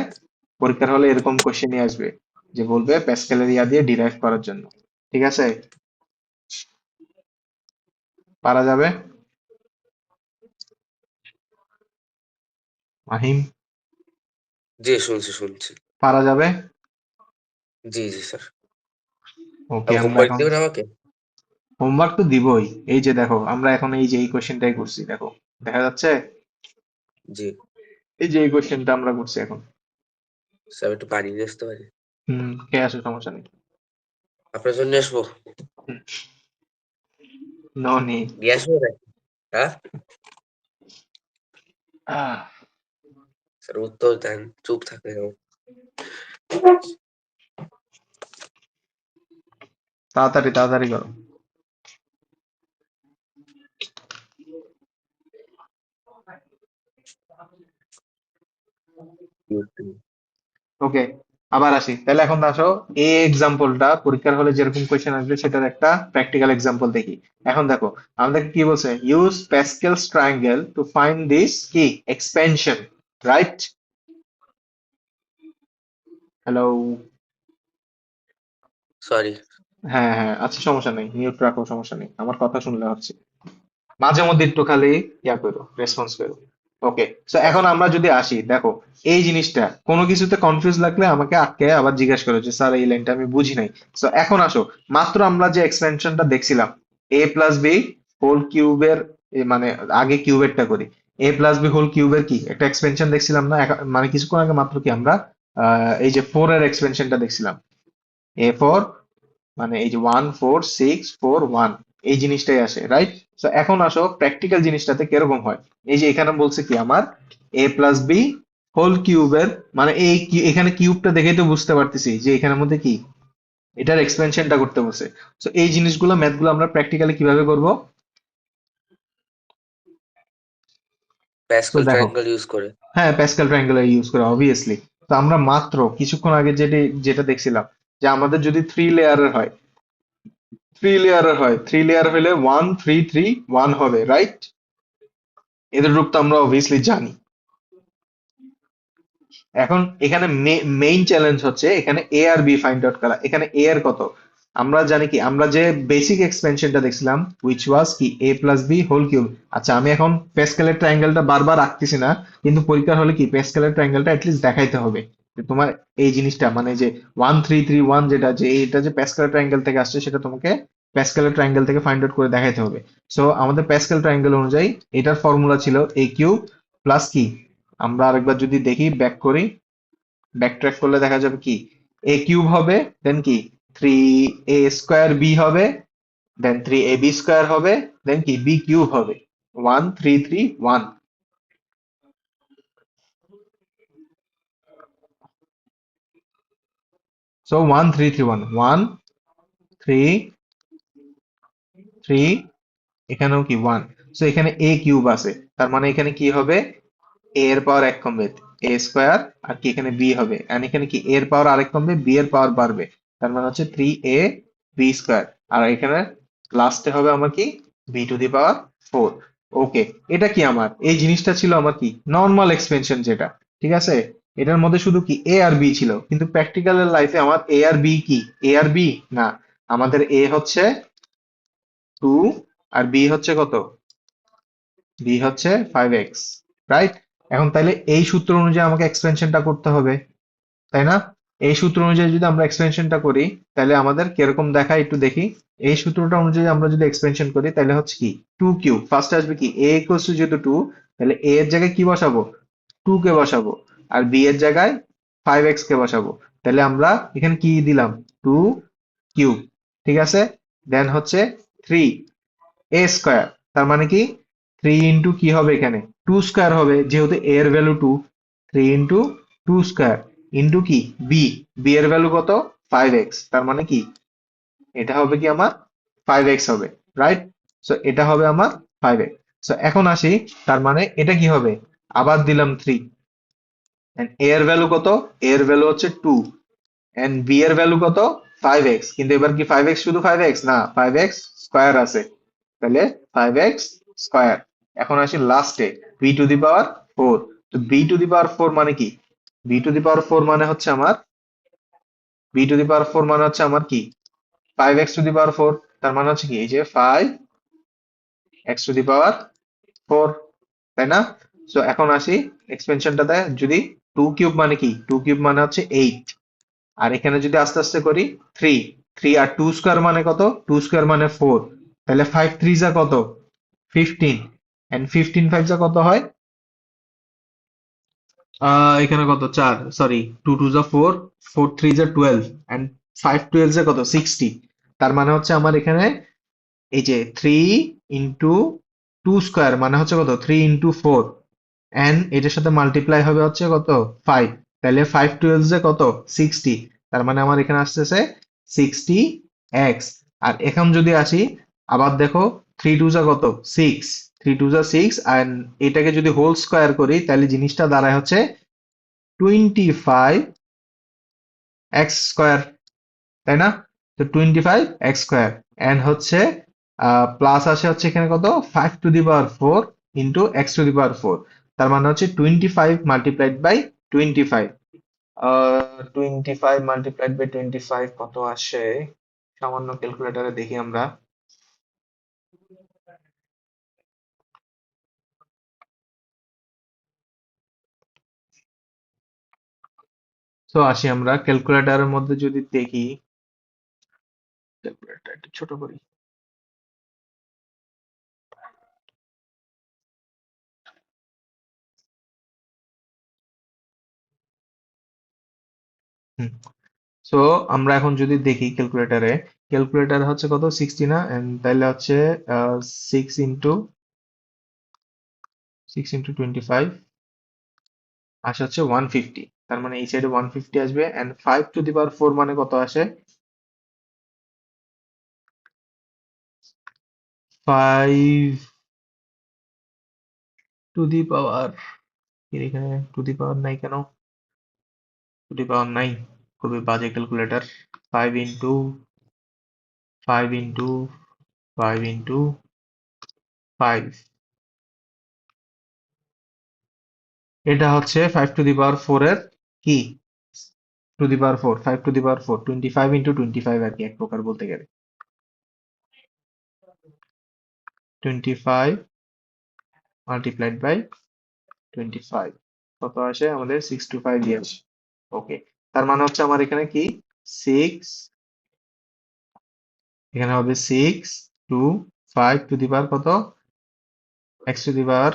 পরীক্ষার হলে এরকম কোশ্চেনই আসবে, যে বলবে প্যাসকেলের ইয়া দিয়ে ডিরাইভ করার জন্য। ঠিক আছে? পারা যাবে? মাহিম, জি শুনছি শুনছি পারা যাবে? জি জি স্যার। ওকে, আমরা হোমওয়ার্ক এখন দেবেন আমাকে? হোমওয়ার্ক তো দিবই। এই যে দেখো, আমরা এখন এই যে এই কোশ্চেনটাই করছি, দেখো দেখা যাচ্ছে? জি এই যে এই কোশ্চেনটা আমরা করছি এখন। স্যার একটু পানি নিয়ে আসতে পারি? খেয়ে আসো, সমস্যা নেই। আপনার জন্য আসবো? No need. নিয়ে আসবো নাকি? হ্যাঁ স্যার উত্তর দেন, চুপ থাকে কেন? তাড়াতাড়ি তাড়াতাড়ি করো। ওকে, আবার আসি তাহলে। এখন আসো, এই এক্সাম্পলটা পরীক্ষার হলে যেরকম কোয়েশ্চেন আসবে সেটার একটা প্র্যাকটিক্যাল এক্সাম্পল দেখি। এখন দেখো, আমাদের কি বলছে? Use Pascal's triangle to find this কি এক্সপেনশন, রাইট? হ্যালো? সরি। হ্যাঁ হ্যাঁ, আচ্ছা সমস্যা নেই, মিউট রাখো, সমস্যা নেই, আমার কথা শুনলে হচ্ছে। মাঝে মধ্যে একটু খালি ইয়া করো, রেসপন্স করো। ওকে, সো এখন আমরা যদি আসি, দেখো এই জিনিসটা কোনো কিছুতে কনফিউজ লাগলে আমাকে আটকে আবার জিজ্ঞেস করো যে স্যার এই লাইনটা আমি বুঝি নাই। সো এখন আসো, মাত্র আমরা যে এক্সপেনশনটা দেখছিলাম, এ প্লাস বি হোল কিউবের, মানে আগে কিউবেরটা করি। এ প্লাস বি হোল কিউবের কি একটা এক্সপেনশন দেখছিলাম না? মানে কিছুক্ষণ আগে মাত্র কি আমরা এই যে 4 এর এক্সপেনশনটা দেখছিলাম। A4, মানে এই যে 1 4 6 4 1, এই জিনিসটাই আসে, রাইট? তো এখন আসো প্র্যাকটিক্যাল জিনিসটাতে কিরকম হয়। এই যে এখানে বলছে কি আমার এ প্লাস বি হোল কিউবের, মানে এখানে কিউবটা দেখেই তো বুঝতে পারতেছি যে এখানের মধ্যে কি এটার এক্সপেনশনটা করতে বলছে। তো এই জিনিসগুলো ম্যাথগুলো আমরা প্র্যাকটিক্যালি কিভাবে করব? তো প্যাসকেল দেখো, ট্রায়াঙ্গেল ইউজ করে। হ্যাঁ প্যাসকেল ট্রায়াঙ্গেল ইউজ করে অবভিয়াসলি। তো আমরা মাত্র কিছুক্ষণ আগে যেটা যেটা দেখছিলাম, যে আমাদের যদি থ্রি লেয়ার হলে 1 3 3 1 হবে, রাইট? এদের রূপ তো আমরা অবভিয়াসলি জানি। এখন এখানে মেইন চ্যালেঞ্জ হচ্ছে এখানে এ আর বি ফাইন্ড আউট করা। এখানে এ এর কত? আমরা জানি কি, আমরা যে বেসিক এক্সপেনশনটা দেখছিলাম উইচ ওয়াজ কি a plus B whole cube. আচ্ছা, আমি এখন প্যাসকেলের ট্রায়াঙ্গেলটা বারবার আঁকতেছি না, কিন্তু পরীক্ষার হলে কি প্যাসকেলের ট্রায়াঙ্গেলটা অ্যাটলিস্ট দেখাইতে হবে, যে তোমার এই জিনিসটা মানে যে 1 3 3 1, যেটা যে এটা যে প্যাসকেলের ট্রায়াঙ্গেল থেকে আসছে সেটা তোমাকে প্যাসকেলের ট্রায়াঙ্গেল থেকে ফাইন্ড আউট করে দেখাইতে হবে। সো আমাদের প্যাসকেল ট্রায়াঙ্গেল অনুযায়ী এটার ফর্মুলা ছিল এ কিউব প্লাস কি, আমরা আরেকবার যদি দেখি ব্যাক করি, ব্যাকট্র্যাক করলে দেখা যাবে কি এ কিউব হবে, দেন কি 3 a স্কোয়ার বি হবে, দেন 3 ab স্কোয়ার হবে, দেন কি বি কিউব হবে। 1 3 3 1। সো 1 3 3 1 1 3 3, এখানেও কি 1। সো এখানে এ কিউব আছে, তার মানে এখানে কি হবে? এ এর পাওয়ার এক কমবে, a স্কোয়ার, আর কি এখানে বি হবে, এন্ড এখানে কি এর পাওয়ার আরেক কমবে, বি এর পাওয়ার বাড়বে, তার মানে হচ্ছে 3 a বি স্কোয়ার। আর এখানে লাস্টে হবে আমার কি b টু দি পাওয়ার 4। ওকে, এটা কি আমার এই জিনিসটা ছিল আমার কি নর্মাল এক্সপেনশন যেটা, ঠিক আছে? এটার মধ্যে শুধু কি এ আর বি ছিল, কিন্তু প্র্যাকটিক্যাল লাইফে আমার এ আর বি কি, এ আর বি না, আমাদের এ হচ্ছে 2 আর বি হচ্ছে কত, বি হচ্ছে 5x, রাইট? এখন তাইলে এই সূত্র অনুযায়ী আমাকে এক্সপেনশনটা করতে হবে, তাই না? এই সূত্র অনুযায়ী যদি আমরা এক্সপেনশনটা করি, তাহলে আমাদের কিরকম দেখায় একটু দেখি। এই সূত্রটা অনুযায়ী আমরা যদি এক্সপেনশন করি, তাহলে হচ্ছে কি 2 কিউব, ফার্স্টে আসবে কি a ইকুয়ালস টু, যেহেতু 2, তাহলে a এর জায়গায় কি বসাবো, 2 কে বসাবো, আর b এর জায়গায় 5x কে বসাবো। তাহলে আমরা এখানে কি দিলাম, 2 কিউব, ঠিক আছে। দেন হচ্ছে 3 a স্কয়ার, তার মানে কি 3 ইন্টু কি হবে এখানে, 2 স্কয়ার হবে, যেহেতু a এর ভ্যালু 2, 3 ইন্টু 2 স্কয়ার ইন্টু কি b, b এর ভ্যালু কত, 5x, তার মানে কি এটা হবে কি আমার 5x হবে, রাইট? সো এটা হবে আমার 5x। সো এখন আসি, তার মানে এটা কি হবে, আবার দিলাম 3, এন্ড a এর ভ্যালু কত, a এর ভ্যালু হচ্ছে 2, এন্ড b এর ভ্যালু কত, 5x, কিন্তু এবার কি 5x শুধু 5x না, 5x স্কয়ার আছে, তাহলে 5x স্কয়ার। এখন আসি লাস্টে b টু দি পাওয়ার 4। তো b টু দি পাওয়ার 4 মানে কি, b টু দি পাওয়ার 4 মানে হচ্ছে আমার, b টু দি পাওয়ার 4 মানে হচ্ছে আমার কি 5x টু দি পাওয়ার 4, তার মানে হচ্ছে কি এই যে 5x টু দি পাওয়ার 4, তাই না? সো এখন আসি এক্সপেনশনটাতে, যদি 2 কিউব মানে কি, 2 কিউব মানে হচ্ছে 8, আর এখানে যদি আস্তে আস্তে করি 3, 3 আর 2 স্কয়ার মানে কত, 2 স্কয়ার মানে 4, তাহলে 5 3 যা কত, 15, এন্ড 15 5 যা কত হয়, এখানে কত, 4, সরি, 2 2 যা 4, 4 3 যা 12, এন্ড 5 12 যা কত, 60। তার মানে হচ্ছে আমার এখানে এই যে 3 ইন্টু 2 স্কয়ার মানে হচ্ছে কত, 3 ইন্টু 4, এন্ড এটার সাথে মাল্টিপ্লাই হবে হচ্ছে কত, 5, তাহলে 5 12 যে কত, 60, তার মানে আমার এখানে আসতেছে 60x। আর এখন যদি আসি, আবার দেখো 3 2 যা কত, 6, 3 2 যা 6, এন্ড এটাকে যদি হোল স্কয়ার করি, তাহলে জিনিসটা দাঁড়ায় হচ্ছে 25x স্কয়ার, তাই না? তো 25x স্কয়ার, এন্ড হচ্ছে প্লাস আসে হচ্ছে এখানে কত, 5 to the power 4 into x to the power 4, তার মানে হচ্ছে 25 মাল্টিপ্লাইড বাই 25। 25 মাল্টিপ্লাইড বাই 25 কত আসে, সামান্য ক্যালকুলেটরে দেখি আমরা। তো আসি আমরা ক্যালকুলেটরের মধ্যে যদি দেখি, ক্যালকুলেটর একটু ছোট করি। হুম। সো আমরা এখন যদি দেখি ক্যালকুলেটরে, ক্যালকুলেটর হচ্ছে কত, 60 না, এন্ড তাহলে হচ্ছে 6 ইন্টু 25 আসে হচ্ছে 150, তার মানে এই সাইডে 150 আসবে, এন্ড 5 টু দি পাওয়ার 4 মানে কত আসে, 5 টু দি পাওয়ার, এখানে টু দি পাওয়ার নাই কেন, টু দি পাওয়ার নাই, খুবই বাজে ক্যালকুলেটর। 5 ইন্টু 5 ইন্টু 5 ইন্টু 5, এটা হচ্ছে 5 টু দি পাওয়ার 4 এর কি, two the power 4, 5 to the power 4, 25 into 25 আর কি, এক প্রকার বলতে গেলে 25 মাল্টিপ্লাইড বাই 25, কত আসে আমাদের, 625 দিয়ে আসে। ওকে, তার মানে হচ্ছে আমার এখানে কি 6, এখানে হবে 6 টু 5 টু দি পাওয়ার কত, x to the power,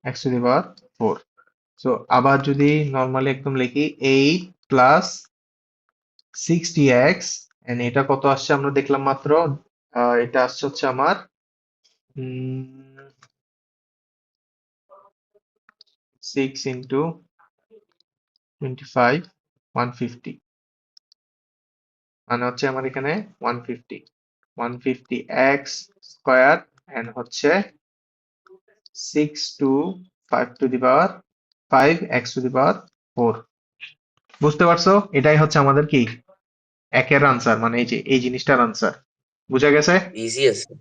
x to the power 4। So আবার যদি নর্মালি একদম লিখি 8 প্লাস 60x, এন্ড এটা কত আসছে আমরা দেখলাম মাত্র, এটা আসছে হচ্ছে আমার 6 ইন্টু 25, 150, মানে হচ্ছে আমার এখানে 150, 150x স্কয়ার, এন্ড হচ্ছে 6 to 5 to the power 5 x to the power 4। বুঝতে পারছো, এটাই হচ্ছে আমাদের কি একের আনসার, মানে এই যে এই জিনিসটার আনসার, বুঝা গেছে? ইজি আছে,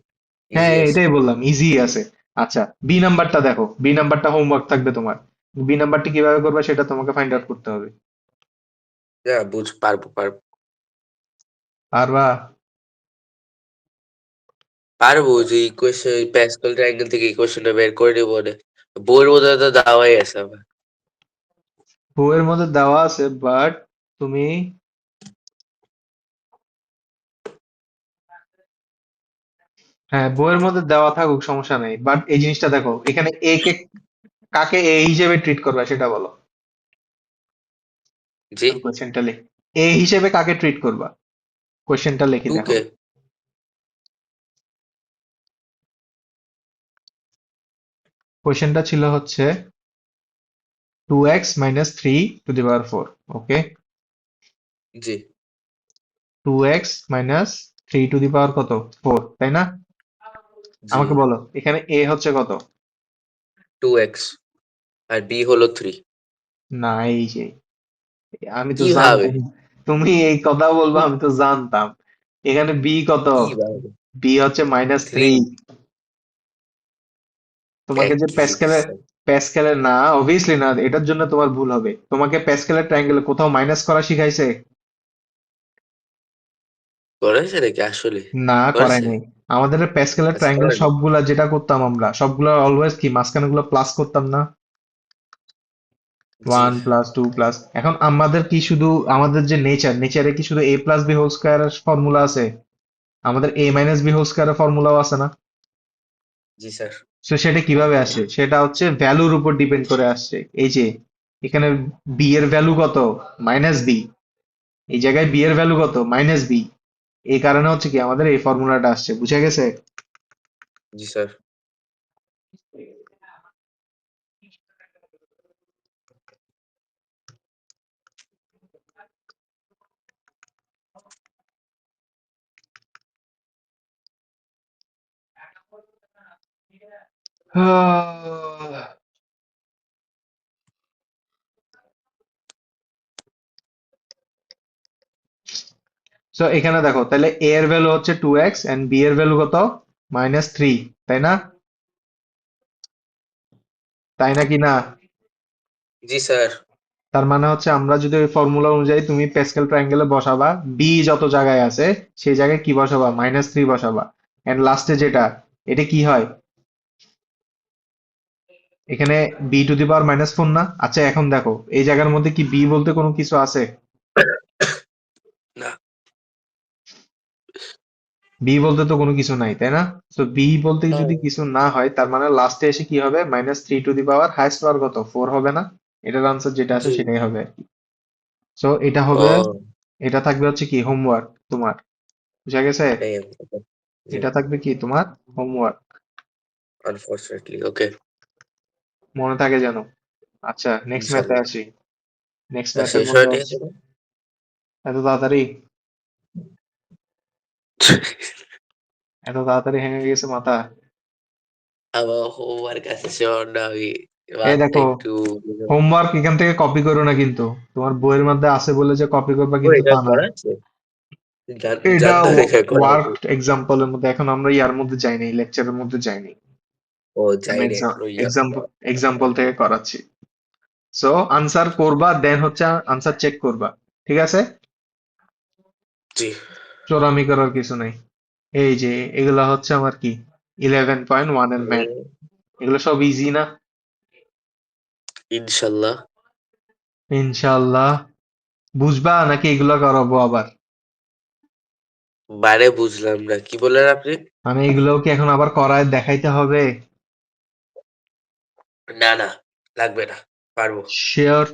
হ্যাঁ, ইজি আছে। এটাই বললাম, ইজি আছে। আচ্ছা, বি নাম্বারটা দেখো, বি নাম্বারটা হোমওয়ার্ক থাকবে তোমার। বি নাম্বারটি কিভাবে করবে সেটা তোমাকে ফাইন্ড আউট করতে হবে। না পারবো পারবো পারবা? পারবো যে ইকুয়েশন প্যাসকেল ট্রায়াঙ্গেল থেকে ইকুয়েশনটা বের করে নেবো না। বইয়ের মধ্যে তো দেওয়াই আছে আমার। বইয়ের মধ্যে দেওয়া আছে, বাট তুমি, হ্যাঁ বইয়ের মধ্যে দেওয়া থাকুক সমস্যা নেই, বাট এই জিনিসটা দেখো এখানে এ কে কাকে এ হিসেবে ট্রিট করবে সেটা বলো। জি আমি কোশ্চেনটা লিখ, এ হিসেবে কাকে ট্রিট করবা, কোশ্চেনটা লিখি টু দেখো। কে কোশ্চেনটা ছিল হচ্ছে 2x - 3 to the power 4, okay? G 2x - 3 to the power কত, 4, তাই না? জি আমাকে বলো এখানে এ হচ্ছে কত। 2x আর বি হলো 3। না এই যে, আমি তো কিভাবে জানতাম তুমি এই কথা বলবো, আমি তো জানতাম। এখানে বি কত, কিভাবে বি হচ্ছে -3। 3 তোমাকে যে একই জিনিস প্যাসকেলের, প্যাসকেলের না অবভিয়াসলি না, এটার জন্য তোমার ভুল হবে। তোমাকে প্যাসকেলের ট্রায়াঙ্গেলে কোথাও মাইনাস করা শিখাইছে? করেছে নাকি আসলে না করাই করেছে নাই। আমাদের প্যাসকেলের আচ্ছা ট্রায়াঙ্গেল করেনি সবগুলা যেটা করতাম আমরা, সবগুলা অলওয়েজ কি মাঝখানে গুলো প্লাস করতাম না? জি 1 + 2 প্লাস, এখন আমাদের কি শুধু আমাদের যে নেচারে কি শুধু a+b² ফর্মুলা আছে? আমাদের a - b² ফর্মুলাও আছে না? জি স্যার তো সেটা কিভাবে আসে, সেটা হচ্ছে ভ্যালুর উপর ডিপেন্ড করে আসছে। এই যে এখানে বি এর ভ্যালু কত, -b, এই জায়গায় বি এর ভ্যালু কত, -b। এই কারণে হচ্ছে কি আমাদের এই ফর্মুলাটা আসছে, বুঝে গেছে? জি স্যার সো এখানে দেখো তাহলে a এর ভ্যালু হচ্ছে 2x এন্ড b এর ভ্যালু কত, -3, তাই না? তাই না কি না? জি স্যার তার মানে হচ্ছে আমরা যদি ওই ফর্মুলা অনুযায়ী তুমি প্যাসকেল ট্রায়াঙ্গেলে বসাবা, বি যত জায়গায় আছে সেই জায়গায় কি বসাবা, -3 বসাবা। এন্ড লাস্টে যেটা, এটা কি হয়, এখানে b⁴ না? আচ্ছা এখন দেখো এই জায়গার মধ্যে কি বি বলতে কোনো কিছু আছে? না বি বলতে তো কোনো কিছু নাই, তাই না? তো বি বলতে হ্যাঁ যদি কিছু না হয়, তার মানে লাস্টে এসে কি হবে, -3 টু দি পাওয়ার হাইয়েস্ট পাওয়ার কত, 4 হবে না? এটার আনসার যেটা আছে জি সেটাই হবে আর কি। সো এটা হবে, ও এটা থাকবে হচ্ছে কি হোমওয়ার্ক তোমার, বুঝা গেছে? এটাই জি এটা থাকবে কি তোমার হোমওয়ার্ক, আনফরচুনেটলি ওকে মনে থাকে যেন। আচ্ছা নেক্সট ম্যাথে ইনশাল্লাহ আসি। নেক্সট ম্যাথের শেষ মধ্যে হয়নি হচ্ছে, এখনো এত তাড়াতাড়ি, এত তাড়াতাড়ি ভেঙে গেছে মাথা? আমার হোমওয়ার্ক আছে শিওর আমি এই মাথা দেখো, একটু হোমওয়ার্ক এখান থেকে কপি করো না কিন্তু, তোমার বইয়ের মধ্যে আছে বলে যে কপি করবা ও কিন্তু এটা তা না। করা আছে এটা জানতাম এটা করা আছে ওয়ার্ক এক্সাম্পলের মধ্যে, এখন আমরা ইয়ার মধ্যে যাইনি, লেকচারের মধ্যে যাইনি। ও আমি যাইনি এখনো এক্সাম্পল এক্সাম্পল থেকে করাচ্ছি। সো আনসার করবা, দেন হচ্ছে আনসার চেক করবা, ঠিক আছে? জি চোরামি করার কিছু নাই। এই যে এগুলা হচ্ছে আমার কি 11.1 এর ম্যাথ, এগুলো সব ইজি না? ইনশাল্লাহ ইনশাআল্লাহ। বুঝবা নাকি এগুলা করাবো আবার? মানে বুঝলাম না কি বললেন আপনি মানে এগুলোও কি এখন আবার করায় দেখাইতে হবে? না না লাগবে না পারবো শিওর?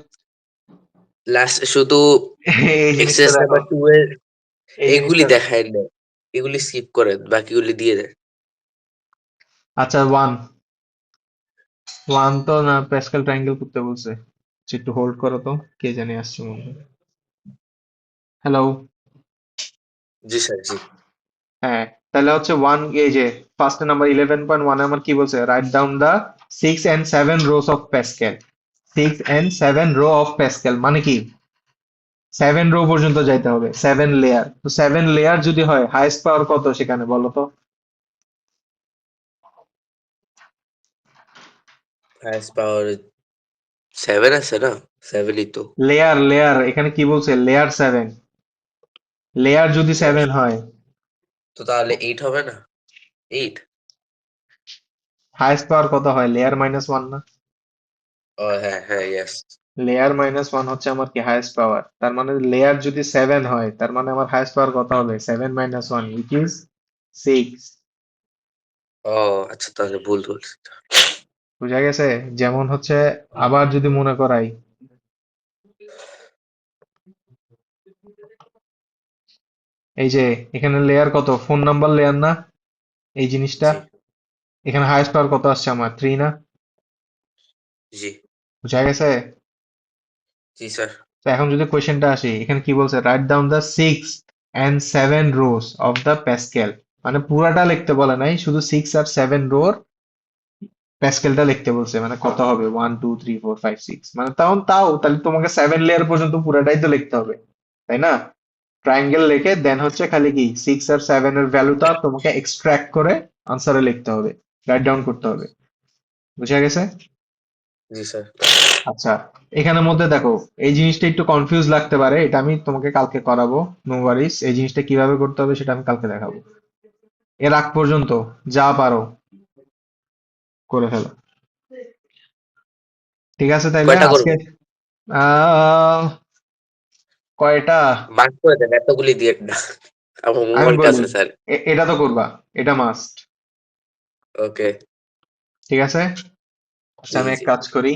লাস্ট শুধু এই জিনিসটা এক্সারসাইজ দেখো, নাম্বার 2 এর এই এগুলি জিনিসটা দেখো। দেখায় না এগুলি স্কিপ করেন বাকিগুলি দিয়ে দেন আচ্ছা ওয়ান, ওয়ান তো না প্যাসকেল ট্রায়াঙ্গেল করতে বলছে। আচ্ছা, একটু হোল্ড করো তো, কে জানি আসছে মনে হয়। হ্যালো। জি স্যার জি হ্যাঁ, তাহলে হচ্ছে ওয়ান, এই যে ফার্স্ট নাম্বার 11.1 আমার কি বলছে, write down the 6 and 7 rows of Pascal. 6 and 7 row of Pascal মানে কি 7 রো পর্যন্ত যাইতে হবে, 7 লেয়ার, তো 7 লেয়ার যদি হয় হাইয়েস্ট পাওয়ার কত সেখানে বলো তো? হাইয়েস্ট পাওয়ার সেভেন আছে না? সেভেনই তো। লেয়ার লেয়ার এখানে কি বলছে, লেয়ার 7, লেয়ার যদি 7 হয়, তো তাহলে এইট হবে না? এইট। হাইয়েস্ট পাওয়ার কত হয়, লেয়ার -1 না? ও হ্যাঁ হ্যাঁ, ইয়েস। লেয়ার -1 হচ্ছে আমার কি হাইয়েস্ট পাওয়ার, তার মানে লেয়ার যদি 7 হয় তার মানে আমার হাইয়েস্ট পাওয়ার কত হবে, 7 - 1 which is 6। ও আচ্ছা, তাহলে ভুল বলছি। বুঝা গেছে? যেমন হচ্ছে, আবার যদি মনে করাই, এই যে এখানে লেয়ার কত, ফোন নাম্বার লেয়ার না এই জিনিসটা, জি এখানে হাইয়েস্ট পাওয়ার কত আসছে আমার, 3 না? জি বুঝা গেছে? জি স্যার। তো এখন যদি কোয়েশ্চেনটা আসি, এখানে কি বলছে, write down the 6 and 7 rose of the Pascal, মানে পুরাটা লিখতে বলে নাই, শুধু 6 আর 7 রোর প্যাসকেলটা লিখতে বলছে, মানে কত হবে, 1 2 3 4 5 6, মানে তাহলে তোমাকে 7 লেয়ার পর্যন্ত পুরাটাই তো লিখতে হবে, তাই না? ট্রায়াঙ্গেল লিখে দেন হচ্ছে খালি কি 6 আর 7 এর ভ্যালুটা তোমাকে এক্সট্রাক্ট করে আনসারে লিখতে হবে, রাইট ডাউন করতে হবে। বুঝা গেছে? জি স্যার। আচ্ছা, এখানের মধ্যে দেখো, এই জিনিসটা একটু কনফিউজ লাগতে পারে, এটা আমি তোমাকে কালকে করাবো, নো ওয়ারিস, এই জিনিসটা কিভাবে করতে হবে সেটা আমি কালকে দেখাবো। এর আগ পর্যন্ত যা পারো করে ফেলো, ঠিক আছে? তাইলে কয়টা আজকে করবো? আহ কয়টা, মার্ক করে দেন, এতগুলি দিয়ে না। আমার আমি হোমওয়ার্ক বলি, আছে স্যার। এটা তো করবা, এটা মাস্ট, ওকে। ঠিক আছে? আচ্ছা, জি আমি এক জি। কাজ করি,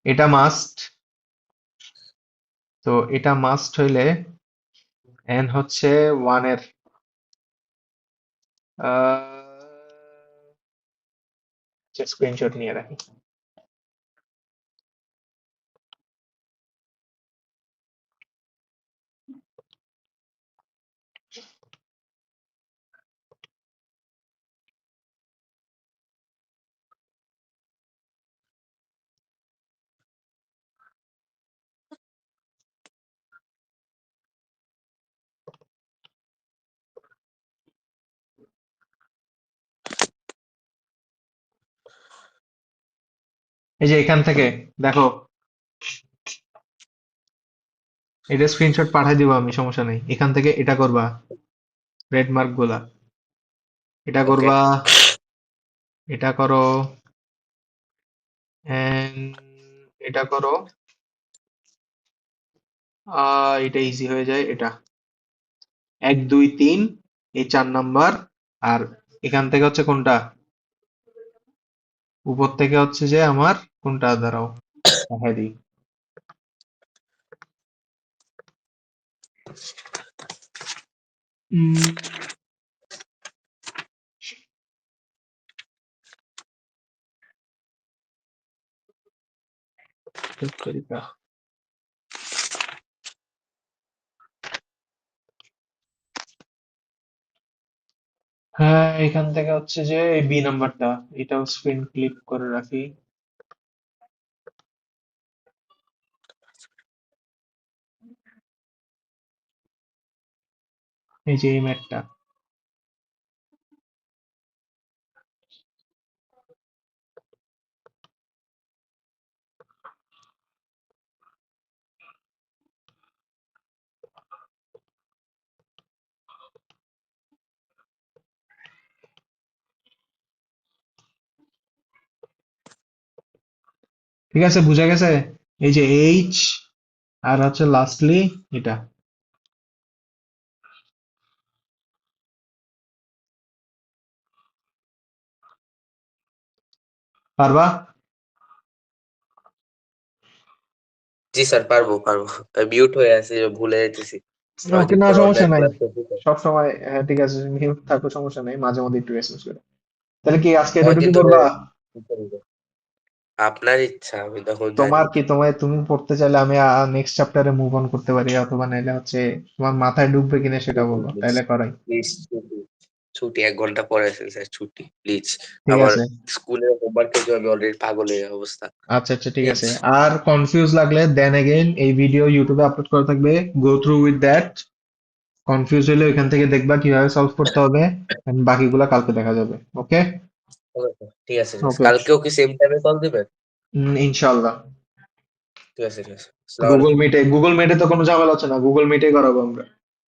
এটা মাস্ট, তো এটা মাস্ট হইলে এন হচ্ছে 1 এর স্ক্রিনশট নিয়ে রাখি। এই যে এখান থেকে দেখো, এটা স্ক্রিনশট পাঠাই দিব আমি, সমস্যা নেই, এখান থেকে এটা করবা, রেড মার্ক গুলা, এটা ওকে। করবা, এটা করো, and এটা করো, এটা ইজি হয়ে যায়, এটা 1 2 3, এই 4 নাম্বার, আর এখান থেকে হচ্ছে কোনটা, উপর থেকে হচ্ছে যে আমার কোনটা, দাঁড়াও দেখাই দিই, উম, তরিকা। হ্যাঁ, এখান থেকে হচ্ছে যে এই বি নাম্বারটা, এটাও স্ক্রিন ক্লিক করে রাখি, এই যে এই ম্যাটটা, ঠিক আছে? বুঝা গেছে? এই যে এইচ, আর হচ্ছে লাস্টলি এটা, পারবা? জি স্যার, পারবো পারবো। মিউট হয়ে আছে, ভুলে যাইতেছি। ওকে, অনেকদিন না পর সমস্যা অনলাইন নাই, ক্লাস করছি তো। সব সময় হ্যাঁ, ঠিক আছে, মিউট থাকো, সমস্যা নাই, মাঝে মধ্যে একটু এসএমএস করে। তাহলে কি আজকে অনেকদিন এতটুকু ধরে করবা? কি করবো? আপনার ইচ্ছা, আমি তখন জানি। তোমার কি, তুমি পড়তে চাইলে আমি নেক্সট চ্যাপ্টারে মুভ অন করতে পারি, অথবা নাইলে হচ্ছে তোমার মাথায় ঢুকবে কিনা সেটা ছুটি বলো, প্লিজ। তাইলে করাই। প্লিজ ছুটি। ছুটি 1 ঘন্টা পরে আছেন স্যার, ছুটি প্লিজ। ঠিক আমার আছে, স্কুলের হোমওয়ার্কের জন্য আমি অলরেডি পাগল হয়ে অবস্থা। আচ্ছা আচ্ছা, ঠিক প্লিজ। আছে। আর কনফিউজ লাগলে দেন এগেইন এই ভিডিও ইউটিউবে আপলোড করা থাকবে, go through with that, confuse হলে ওইখান থেকে দেখবা কিভাবে সলভ করতে হবে, and বাকিগুলা কালকে দেখা যাবে, ওকে? ওকে, ঠিক আছে, ঠিক আছে। ওকে, কালকেও কি সেম টাইমে কল দিবেন? ইনশাল্লাহ। ঠিক আছে, ঠিক আছে। আসসালামু গুগল আলাইকুম। মিটে তো কোনো ঝামেলা হচ্ছে না, গুগল মিটে করাবো আমরা।